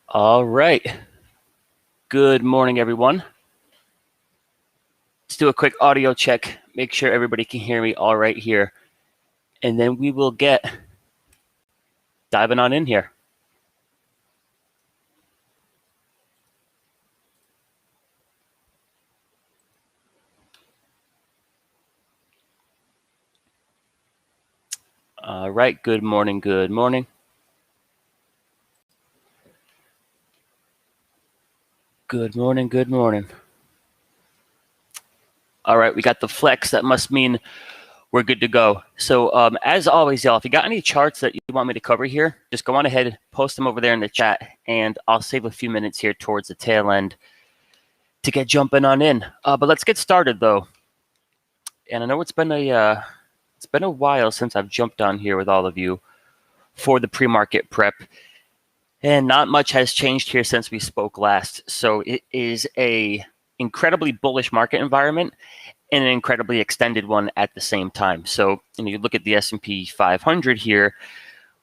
All right. Good morning, everyone. Let's do a quick audio check. Make sure everybody can hear me all right here. And then we will get diving on in here. All right. Good morning. Good morning. Good morning. Good morning. All right. We got the flex. That must mean we're good to go. So as always, y'all, if you got any charts that you want me to cover here, just go on ahead, post them over there in the chat, and I'll save a few minutes here towards the tail end to get jumping on in. But let's get started, though. And I know it's been a while since I've jumped on here with all of you for the pre-market prep, and not much has changed here since we spoke last. So it is a incredibly bullish market environment and an incredibly extended one at the same time. So you look at the S&P 500 here,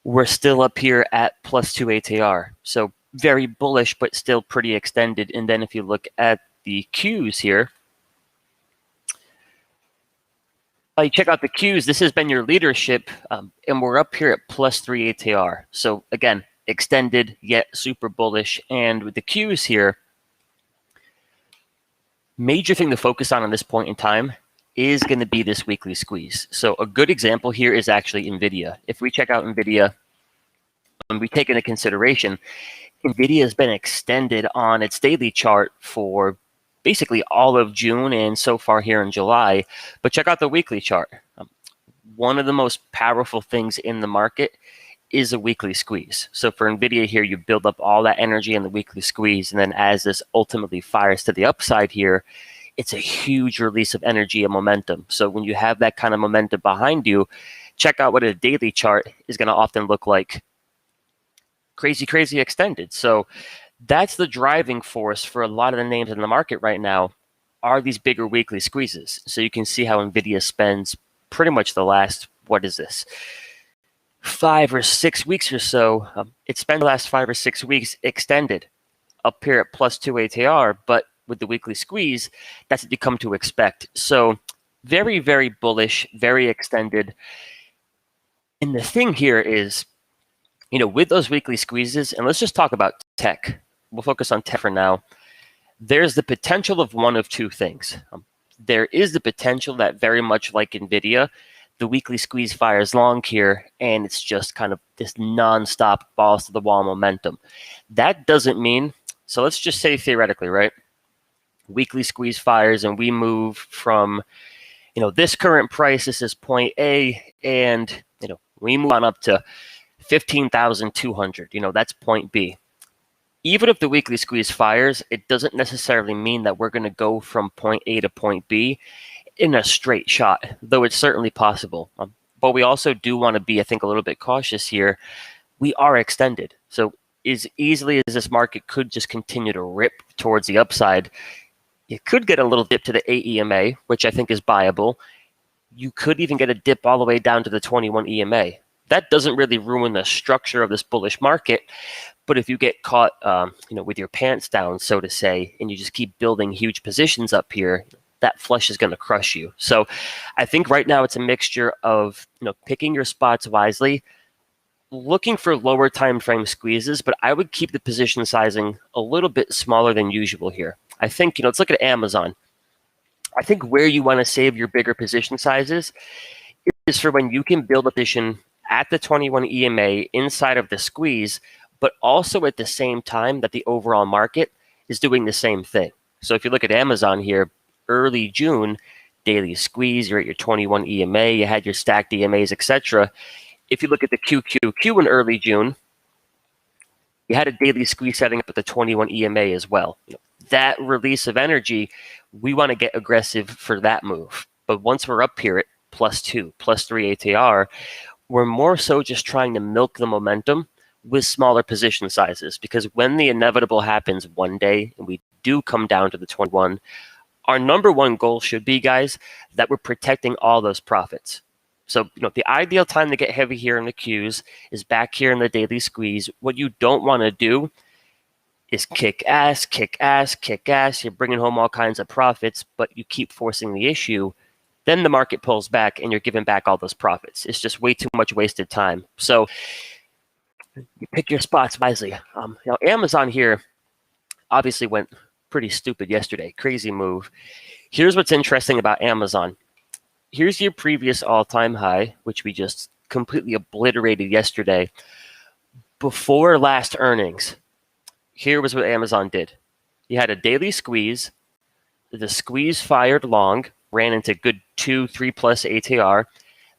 we're still up here at +2 ATR. So very bullish, but still pretty extended. And then if you look at the Qs here, you check out the Qs, this has been your leadership, and we're up here at +3 ATR. So again, extended yet super bullish. And with the Qs here, major thing to focus on this point in time is going to be this weekly squeeze. So a good example here is actually NVIDIA. If we check out NVIDIA, and we take into consideration, NVIDIA has been extended on its daily chart for basically all of June and so far here in July. But check out the weekly chart. One of the most powerful things in the market is a weekly squeeze. So for NVIDIA here, you build up all that energy in the weekly squeeze. And then as this ultimately fires to the upside here, it's a huge release of energy and momentum. So when you have that kind of momentum behind you, check out what a daily chart is going to often look like. Crazy, crazy extended. So that's the driving force for a lot of the names in the market right now are these bigger weekly squeezes. So you can see how NVIDIA spends pretty much the last, 5 or 6 weeks or so. It spent the last 5 or 6 weeks extended up here at +2 ATR, but with the weekly squeeze, that's what you come to expect. So very, very bullish, very extended. And the thing here is, with those weekly squeezes, and let's just talk about tech. We'll focus on tech for now. There's the potential of one of two things. There is the potential that very much like NVIDIA, the weekly squeeze fires long here, and it's just kind of this nonstop balls to the wall momentum. That doesn't mean, so let's just say theoretically, right? Weekly squeeze fires and we move from, this current price, this is point A, and, we move on up to 15,200, that's point B. Even if the weekly squeeze fires, it doesn't necessarily mean that we're going to go from point A to point B in a straight shot, though it's certainly possible. But we also do want to be, I think, a little bit cautious here. We are extended. So as easily as this market could just continue to rip towards the upside, it could get a little dip to the AEMA, which I think is buyable. You could even get a dip all the way down to the 21 EMA. That doesn't really ruin the structure of this bullish market. But if you get caught, with your pants down, so to say, and you just keep building huge positions up here, that flush is going to crush you. So I think right now it's a mixture of, picking your spots wisely, looking for lower time frame squeezes, but I would keep the position sizing a little bit smaller than usual here. I think, let's look at Amazon. I think where you want to save your bigger position sizes is for when you can build a position at the 21 EMA inside of the squeeze, but also at the same time that the overall market is doing the same thing. So if you look at Amazon here, early June, daily squeeze, you're at your 21 EMA, you had your stacked EMAs, etc. If you look at the QQQ in early June, you had a daily squeeze setting up at the 21 EMA as well. That release of energy, we want to get aggressive for that move. But once we're up here at +2, +3 ATR, we're more so just trying to milk the momentum with smaller position sizes, because when the inevitable happens one day and we do come down to the 21, our number one goal should be, guys, that we're protecting all those profits. So, the ideal time to get heavy here in the Qs is back here in the daily squeeze. What you don't want to do is kick ass, kick ass, kick ass. You're bringing home all kinds of profits, but you keep forcing the issue. Then the market pulls back and you're giving back all those profits. It's just way too much wasted time. So you pick your spots wisely. Amazon here obviously went pretty stupid yesterday. Crazy move. Here's what's interesting about Amazon. Here's your previous all-time high, which we just completely obliterated yesterday. Before last earnings, here was what Amazon did. You had a daily squeeze. The squeeze fired long, ran into good 2-3 plus ATR.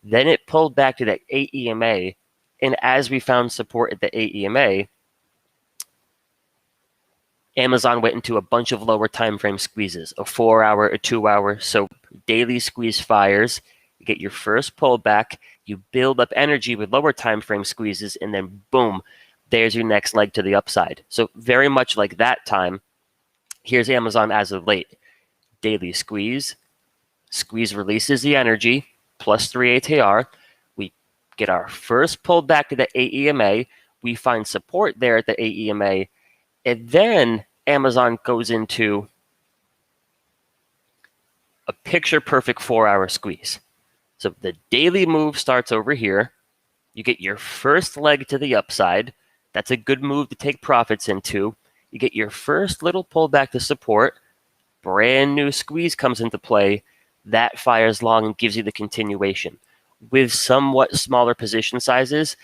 Then it pulled back to that 8 EMA. And as we found support at the 8 EMA, Amazon went into a bunch of lower time frame squeezes, a 4-hour, a 2-hour. So daily squeeze fires. You get your first pullback. You build up energy with lower time frame squeezes, and then boom, there's your next leg to the upside. So very much like that time, here's Amazon as of late. Daily squeeze. Squeeze releases the energy, plus 3 ATR. We get our first pullback to the 8 EMA. We find support there at the 8 EMA. And then Amazon goes into a picture-perfect 4-hour squeeze. So the daily move starts over here. You get your first leg to the upside. That's a good move to take profits into. You get your first little pullback to support. Brand new squeeze comes into play. That fires long and gives you the continuation. With somewhat smaller position sizes,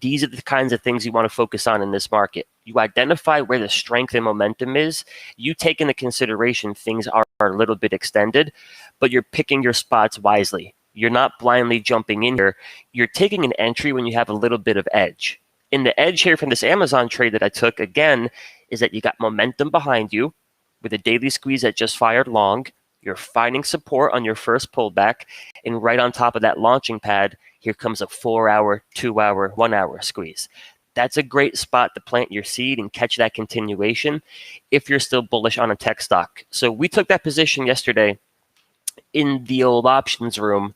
these are the kinds of things you want to focus on in this market. You identify where the strength and momentum is. You take into consideration things are a little bit extended, but you're picking your spots wisely. You're not blindly jumping in here. You're taking an entry when you have a little bit of edge. And the edge here from this Amazon trade that I took, again, is that you got momentum behind you with a daily squeeze that just fired long. You're finding support on your first pullback. And right on top of that launching pad, here comes a 4-hour, 2-hour, 1-hour squeeze. That's a great spot to plant your seed and catch that continuation if you're still bullish on a tech stock. So we took that position yesterday in the old options room.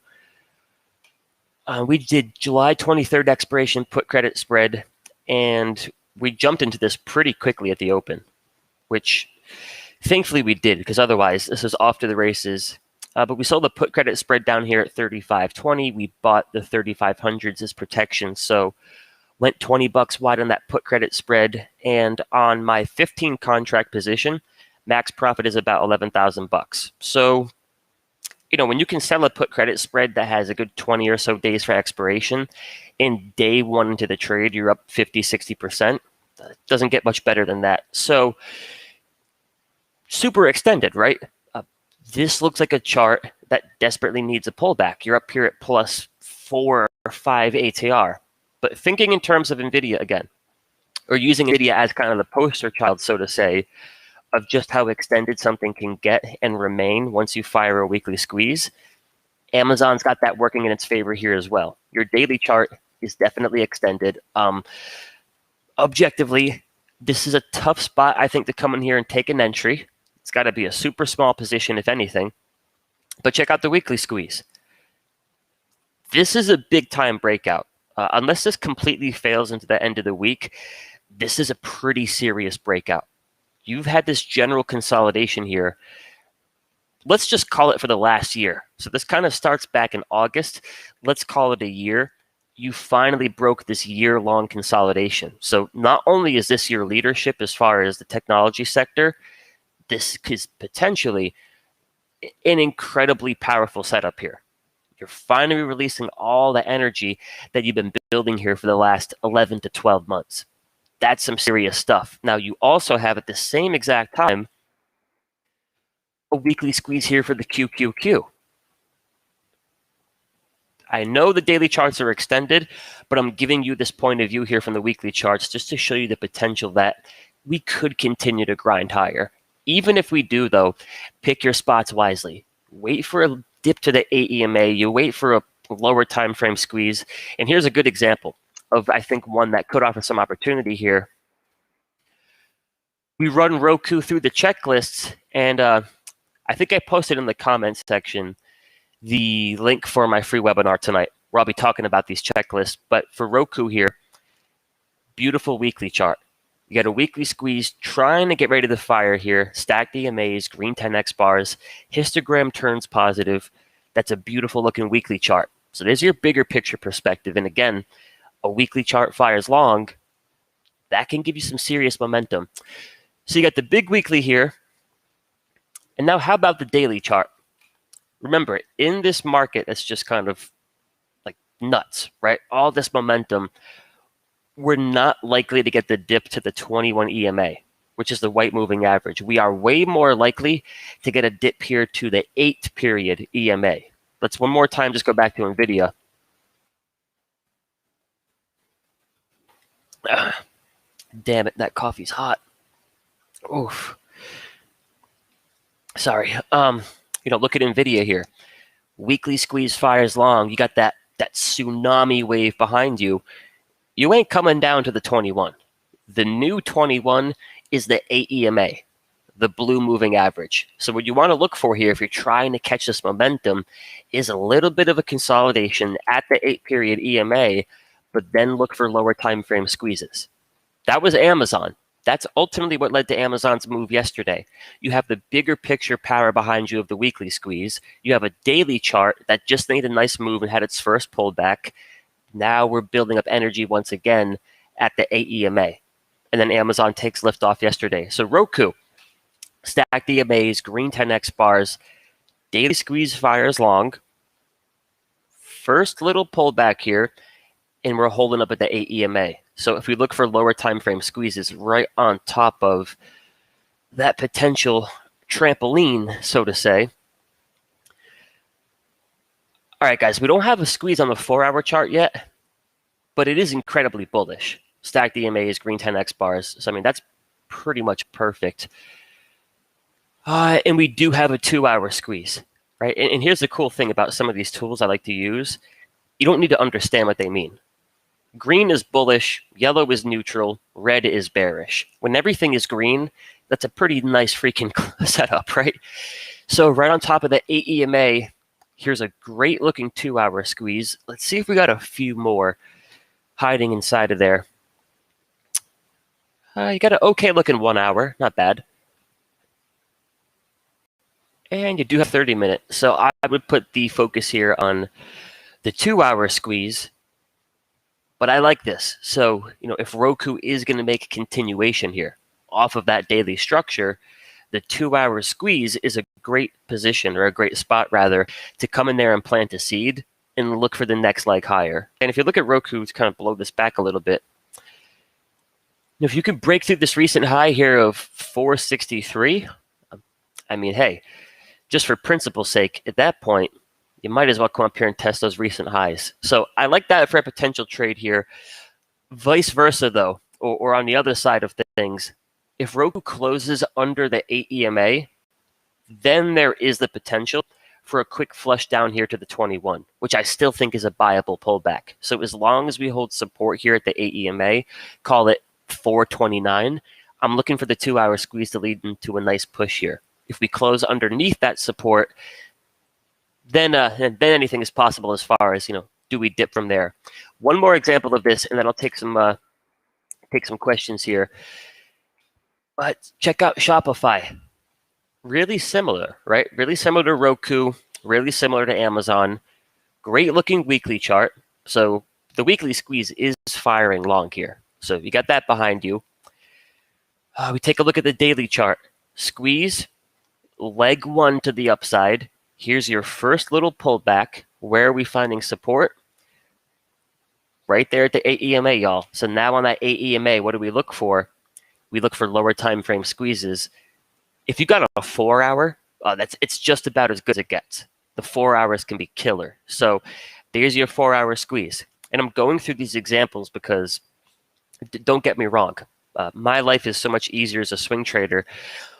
We did July 23rd expiration put credit spread, and we jumped into this pretty quickly at the open, which thankfully we did, because otherwise this is off to the races. But we sold the put credit spread down here at 35.20. We bought the 3500s as protection, so went $20 wide on that put credit spread. And on my 15 contract position, max profit is about $11,000. So, when you can sell a put credit spread that has a good 20 or so days for expiration, in day one into the trade, you're up 50-60%. It doesn't get much better than that. So super extended, right? This looks like a chart that desperately needs a pullback. You're up here at plus 4 or 5 ATR. But thinking in terms of NVIDIA again, or using NVIDIA as kind of the poster child, so to say, of just how extended something can get and remain once you fire a weekly squeeze, Amazon's got that working in its favor here as well. Your daily chart is definitely extended. Objectively, this is a tough spot, I think, to come in here and take an entry. It's got to be a super small position, if anything. But check out the weekly squeeze. This is a big-time breakout. Unless this completely fails into the end of the week, this is a pretty serious breakout. You've had this general consolidation here. Let's just call it for the last year. So this kind of starts back in August. Let's call it a year. You finally broke this year-long consolidation. So not only is this your leadership as far as the technology sector, this is potentially an incredibly powerful setup here. You're finally releasing all the energy that you've been building here for the last 11 to 12 months. That's some serious stuff. Now, you also have at the same exact time a weekly squeeze here for the QQQ. I know the daily charts are extended, but I'm giving you this point of view here from the weekly charts just to show you the potential that we could continue to grind higher. Even if we do, though, pick your spots wisely. Wait for a dip to the 8 EMA. You wait for a lower time frame squeeze. And here's a good example of, I think, one that could offer some opportunity here. We run Roku through the checklists, and I think I posted in the comments section the link for my free webinar tonight, where I'll be talking about these checklists. But for Roku here, beautiful weekly chart. You got a weekly squeeze trying to get ready to fire here. Stacked EMAs, green 10x bars, histogram turns positive. That's a beautiful looking weekly chart. So there's your bigger picture perspective. And again, a weekly chart fires long. That can give you some serious momentum. So you got the big weekly here. And now how about the daily chart? Remember, in this market that's just kind of like nuts, right? All this momentum, we're not likely to get the dip to the 21 EMA, which is the white moving average. We are way more likely to get a dip here to the 8-period EMA. Let's one more time just go back to NVIDIA. Damn it, that coffee's hot. Oof. Sorry. Look at NVIDIA here. Weekly squeeze fires long. You got that tsunami wave behind you. You ain't coming down to the 21. The new 21 is the 8 EMA, the blue moving average. So what you want to look for here, if you're trying to catch this momentum, is a little bit of a consolidation at the 8-period EMA, but then look for lower time frame squeezes. That was Amazon. That's ultimately what led to Amazon's move yesterday. You have the bigger picture power behind you of the weekly squeeze. You have a daily chart that just made a nice move and had its first pullback. Now we're building up energy once again at the 8 EMA. And then Amazon takes liftoff yesterday. So Roku, stacked EMAs, green 10x bars, daily squeeze fires long. First little pullback here, and we're holding up at the 8 EMA. So if we look for lower time frame squeezes right on top of that potential trampoline, so to say. All right, guys, we don't have a squeeze on the 4-hour chart yet, but it is incredibly bullish. Stacked EMAs, green 10x bars. So, I mean, that's pretty much perfect. And we do have a 2-hour squeeze, right? And here's the cool thing about some of these tools I like to use. You don't need to understand what they mean. Green is bullish, yellow is neutral, red is bearish. When everything is green, that's a pretty nice freaking setup, right? So right on top of the 8 EMA, here's a great looking 2-hour squeeze. Let's see if we got a few more hiding inside of there. You got an okay looking 1 hour, not bad. And you do have 30-minute. So I would put the focus here on the 2-hour squeeze. But I like this. So, if Roku is going to make a continuation here off of that daily structure, the 2-hour squeeze is a great position, or a great spot rather, to come in there and plant a seed and look for the next leg higher. And if you look at Roku, to kind of blow this back a little bit, if you could break through this recent high here of 463, I mean, hey, just for principle's sake, at that point, you might as well come up here and test those recent highs. So I like that for a potential trade here. Vice versa, though, or on the other side of things, if Roku closes under the 8 EMA, then there is the potential for a quick flush down here to the 21, which I still think is a buyable pullback. So as long as we hold support here at the 8 EMA, call it 429, I'm looking for the 2-hour squeeze to lead into a nice push here. If we close underneath that support, then anything is possible as far as, do we dip from there? One more example of this, and then I'll take some questions here. But check out Shopify. Really similar, right? Really similar to Roku, really similar to Amazon. Great looking weekly chart. So the weekly squeeze is firing long here. So you got that behind you. We take a look at the daily chart. Squeeze, leg 1 to the upside. Here's your first little pullback. Where are we finding support? Right there at the 8 EMA, y'all. So now on that 8 EMA, what do we look for? We look for lower time frame squeezes. If you got a 4-hour, it's just about as good as it gets. The 4 hours can be killer. So there's your 4-hour squeeze. And I'm going through these examples because, don't get me wrong, my life is so much easier as a swing trader.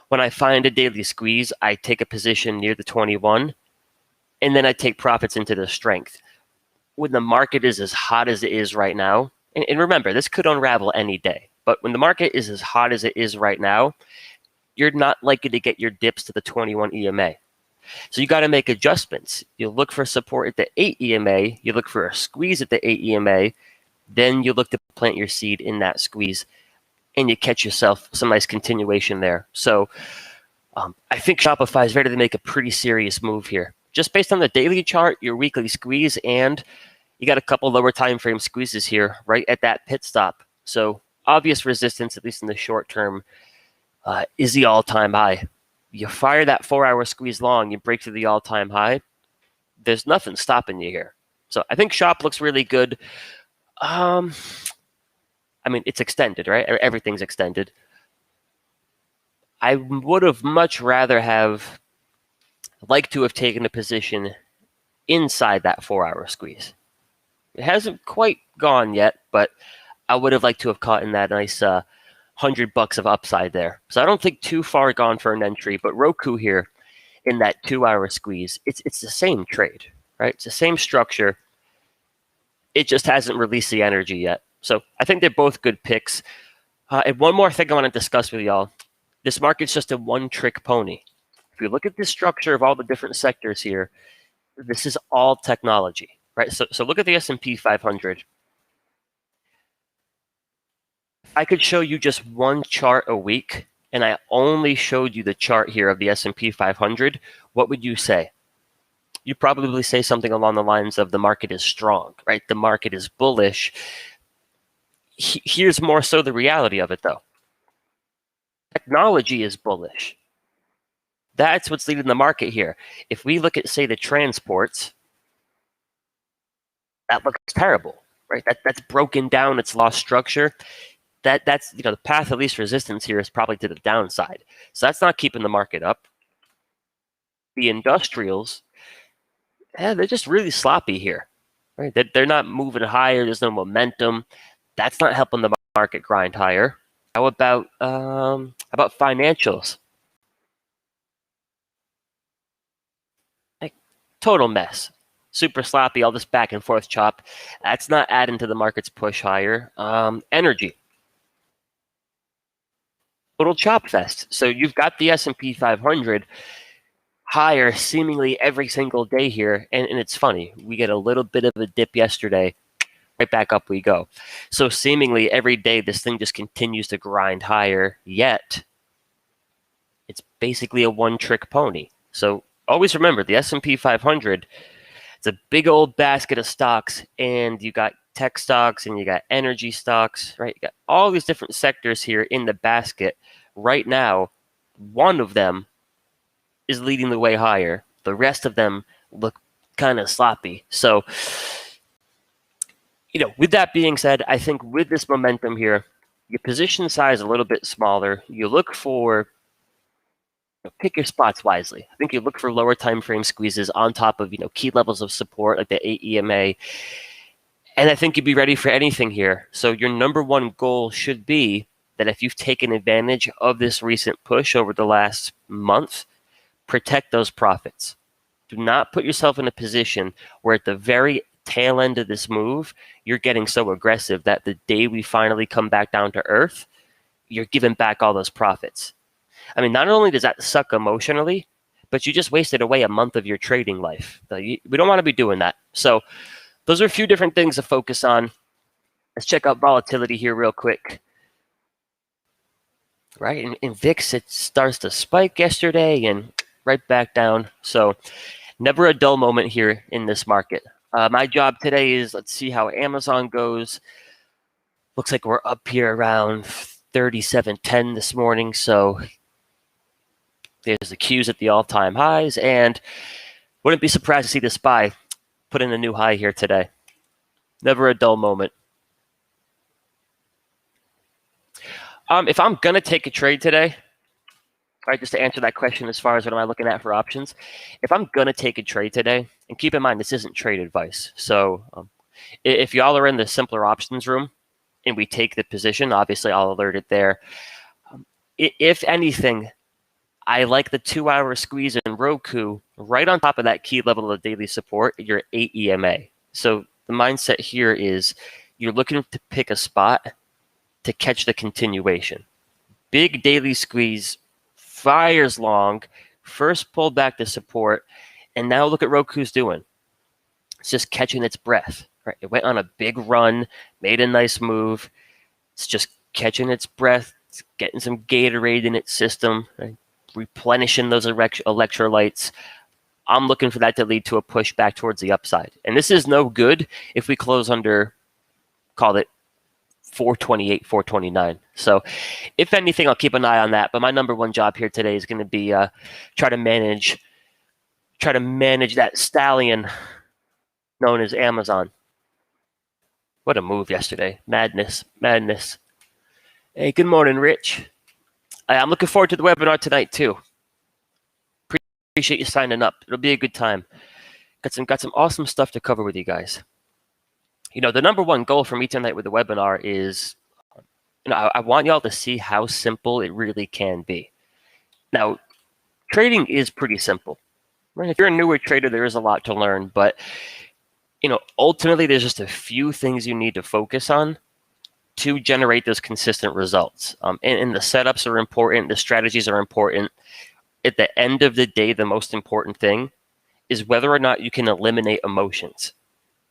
When I find a daily squeeze, I take a position near the 21, and then I take profits into the strength. When the market is as hot as it is right now, and remember, this could unravel any day, but when the market is as hot as it is right now, you're not likely to get your dips to the 21 EMA. So you got to make adjustments. You look for support at the 8 EMA, you look for a squeeze at the 8 EMA, then you look to plant your seed in that squeeze. and you catch yourself some nice continuation there. So I think Shopify is ready to make a pretty serious move here. Just based on the daily chart, your weekly squeeze, and you got a couple lower time frame squeezes here right at that pit stop. So obvious resistance, at least in the short term, is the all-time high. You fire that 4-hour squeeze long, you break through the all-time high. There's nothing stopping you here. So I think Shop looks really good. I mean, it's extended, right? Everything's extended. I would have much rather have liked to have taken a position inside that 4-hour squeeze. It hasn't quite gone yet, but I would have liked to have caught in that nice $100 of upside there. So I don't think too far gone for an entry, but Roku here in that 2-hour squeeze, it's the same trade, right? It's the same structure. It just hasn't released the energy yet. So I think they're both good picks. And one more thing I want to discuss with y'all. This market's just a one-trick pony. If you look at the structure of all the different sectors here, this is all technology, right? So look at the S&P 500. I could show you just one chart a week, and I only showed you the chart here of the S&P 500, what would you say? You probably say something along the lines of the market is strong, right? The market is bullish. Here's more so the reality of it, though. Technology is bullish. That's what's leading the market here. If we look at, say, the transports, that looks terrible, right? That's broken down. It's lost structure. That's the path of least resistance here is probably to the downside. So that's not keeping the market up. The industrials, they're just really sloppy here, right? They're not moving higher. There's no momentum. That's not helping the market grind higher. How about financials? Like, total mess. Super sloppy, all this back and forth chop. That's not adding to the market's push higher. Energy. Total chop fest. So you've got the S&P 500 higher seemingly every single day here. And it's funny. We get a little bit of a dip yesterday. Right back up we go. So seemingly every day this thing just continues to grind higher, yet it's basically a one-trick pony. So always remember, the S&P 500, it's a big old basket of stocks, and you got tech stocks and you got energy stocks, right? You got all these different sectors here in the basket. Right now, one of them is leading the way higher. The rest of them look kind of sloppy. So, with that being said, I think with this momentum here, your position size a little bit smaller. You look for, pick your spots wisely. I think you look for lower time frame squeezes on top of, key levels of support like the 8 EMA. And I think you'd be ready for anything here. So your number one goal should be that if you've taken advantage of this recent push over the last month, protect those profits. Do not put yourself in a position where at the very tail end of this move, you're getting so aggressive that the day we finally come back down to earth, you're giving back all those profits. I mean, not only does that suck emotionally, but you just wasted away a month of your trading life. We don't want to be doing that. So those are a few different things to focus on. Let's check out volatility here real quick. Right, in VIX, it starts to spike yesterday and right back down. So never a dull moment here in this market. My job today is, let's see how Amazon goes. Looks like we're up here around 37.10 this morning. So there's the Qs at the all-time highs. And wouldn't be surprised to see the SPY put in a new high here today. Never a dull moment. If I'm going to take a trade today, all right, just to answer that question as far as what am I looking at for options, if I'm going to take a trade today, and keep in mind, this isn't trade advice. So if y'all are in the simpler options room and we take the position, obviously I'll alert it there. If anything, I like the 2-hour squeeze in Roku right on top of that key level of daily support, your 8 EMA. So the mindset here is you're looking to pick a spot to catch the continuation. Big daily squeeze, fires long, first pulled back to support, and now look at Roku's doing. It's just catching its breath. Right? It went on a big run, made a nice move. It's just catching its breath, getting some Gatorade in its system, right? Replenishing those electrolytes. I'm looking for that to lead to a push back towards the upside. And this is no good if we close under, call it 428, 429. So if anything, I'll keep an eye on that. But my number one job here today is going to be try to manage that stallion known as Amazon. What a move yesterday. Madness. Hey, good morning, Rich. I'm looking forward to the webinar tonight, too. Appreciate you signing up. It'll be a good time. Got some awesome stuff to cover with you guys. The number one goal for me tonight with the webinar is, I want y'all to see how simple it really can be. Now, trading is pretty simple. Right? If you're a newer trader, there is a lot to learn, but ultimately there's just a few things you need to focus on to generate those consistent results. And the setups are important, the strategies are important. At the end of the day, the most important thing is whether or not you can eliminate emotions.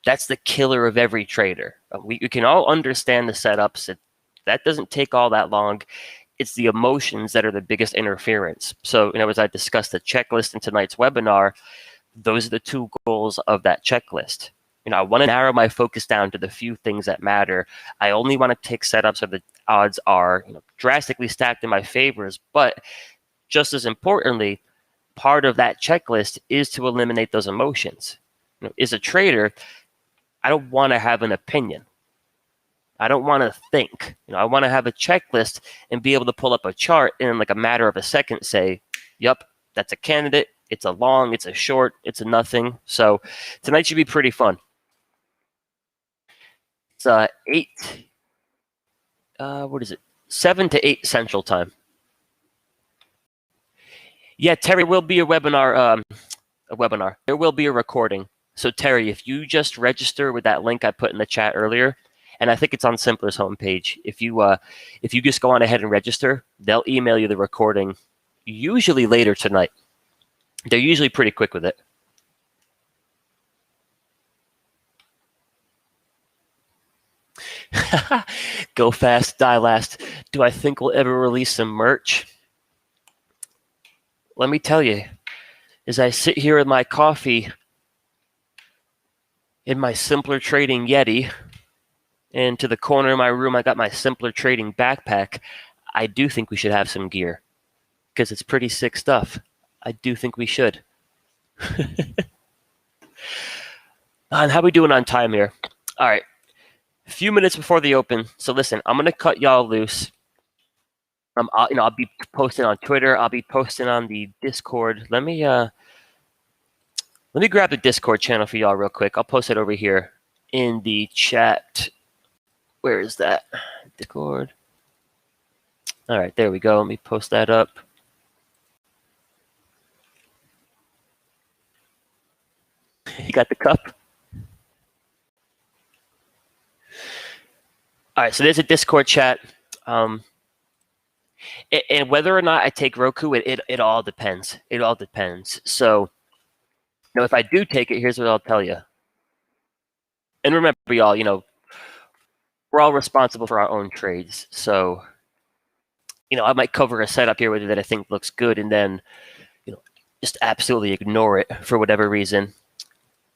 That's the killer of every trader. We can all understand the setups. That doesn't take all that long. It's the emotions that are the biggest interference. So, as I discussed the checklist in tonight's webinar, those are the two goals of that checklist. I want to narrow my focus down to the few things that matter. I only want to take setups where the odds are drastically stacked in my favors. But just as importantly, part of that checklist is to eliminate those emotions. As a trader, I don't want to have an opinion. I don't want to think. I want to have a checklist and be able to pull up a chart and in like a matter of a second say, yep, that's a candidate. It's a long, it's a short, it's a nothing. So tonight should be pretty fun. It's 7 to 8 Central Time. Yeah, Terry, will be a webinar. There will be a recording. So Terry, if you just register with that link I put in the chat earlier, and I think it's on Simpler's homepage. If you just go on ahead and register, they'll email you the recording, usually later tonight. They're usually pretty quick with it. Go fast, die last. Do I think we'll ever release some merch? Let me tell you, as I sit here with my coffee in my Simpler Trading Yeti, and to the corner of my room, I got my Simpler Trading backpack. I do think we should have some gear because it's pretty sick stuff. I do think we should. And how we doing on time here? All right. A few minutes before the open. So listen, I'm going to cut y'all loose. I'll be posting on Twitter. I'll be posting on the Discord. Let me grab the Discord channel for y'all real quick. I'll post it over here in the chat. Where is that? Discord. All right, there we go. Let me post that up. You got the cup? All right, so there's a Discord chat. And whether or not I take Roku, it all depends. It all depends. So, if I do take it, here's what I'll tell you. And remember, y'all, we're all responsible for our own trades. So, I might cover a setup here with you that I think looks good and then, just absolutely ignore it for whatever reason.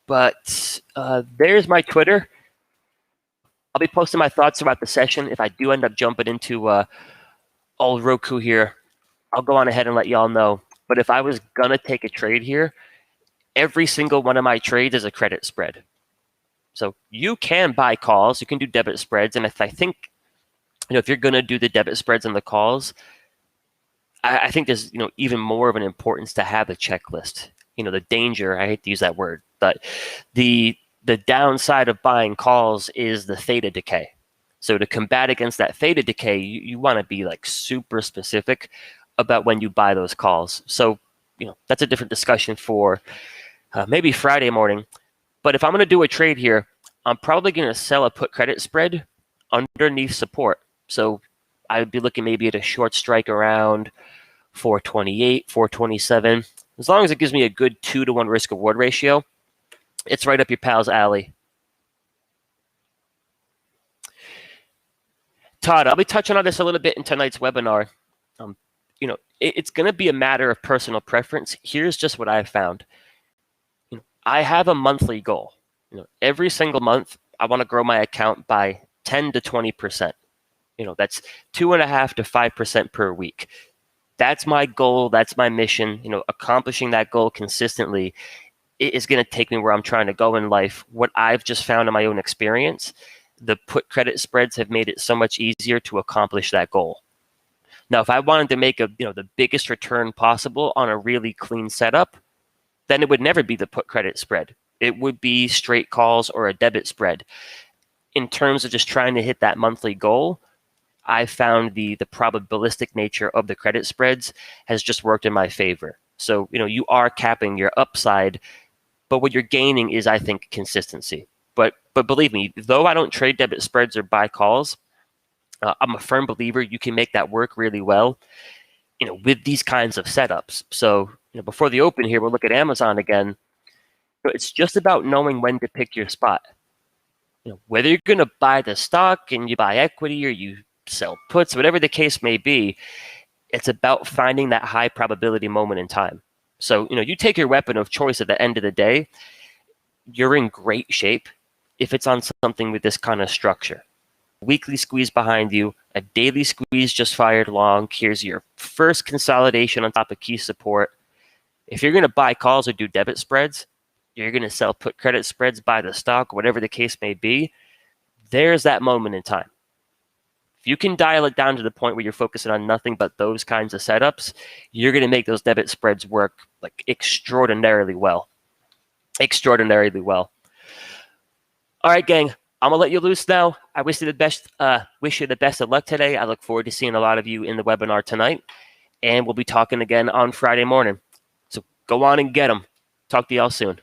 But there's my Twitter. I'll be posting my thoughts throughout the session. If I do end up jumping into old Roku here, I'll go on ahead and let y'all know. But if I was going to take a trade here, every single one of my trades is a credit spread. So you can buy calls, you can do debit spreads. And if I think, if you're going to do the debit spreads and the calls, I think there's, even more of an importance to have a checklist. The danger, I hate to use that word, but the downside of buying calls is the theta decay. So to combat against that theta decay, you want to be like super specific about when you buy those calls. So, that's a different discussion for maybe Friday morning. But if I'm going to do a trade here, I'm probably going to sell a put credit spread underneath support. So I'd be looking maybe at a short strike around 428, 427. As long as it gives me a good 2-to-1 risk reward ratio, it's right up your pal's alley. Todd, I'll be touching on this a little bit in tonight's webinar. It's going to be a matter of personal preference. Here's just what I've found. I have a monthly goal. Every single month, I want to grow my account by 10 to 20%. That's 2.5 to 5% per week. That's my goal. That's my mission. Accomplishing that goal consistently is going to take me where I'm trying to go in life. What I've just found in my own experience, the put credit spreads have made it so much easier to accomplish that goal. Now, if I wanted to make the biggest return possible on a really clean setup, then it would never be the put credit spread. It would be straight calls or a debit spread. In terms of just trying to hit that monthly goal, I found the probabilistic nature of the credit spreads has just worked in my favor. So, you are capping your upside, but what you're gaining is, I think, consistency. But believe me, though I don't trade debit spreads or buy calls, I'm a firm believer you can make that work really well, with these kinds of setups. So, before the open here, we'll look at Amazon again. It's just about knowing when to pick your spot. Whether you're going to buy the stock and you buy equity or you sell puts, whatever the case may be, it's about finding that high probability moment in time. So, you take your weapon of choice at the end of the day, you're in great shape if it's on something with this kind of structure. Weekly squeeze behind you, a daily squeeze just fired long. Here's your first consolidation on top of key support. If you're going to buy calls or do debit spreads, you're going to sell put credit spreads, buy the stock, whatever the case may be, there's that moment in time. If you can dial it down to the point where you're focusing on nothing but those kinds of setups, you're going to make those debit spreads work like extraordinarily well. Extraordinarily well. All right, gang. I'm gonna let you loose now. I wish you the best. Wish you the best of luck today. I look forward to seeing a lot of you in the webinar tonight, and we'll be talking again on Friday morning. So go on and get them. Talk to y'all soon.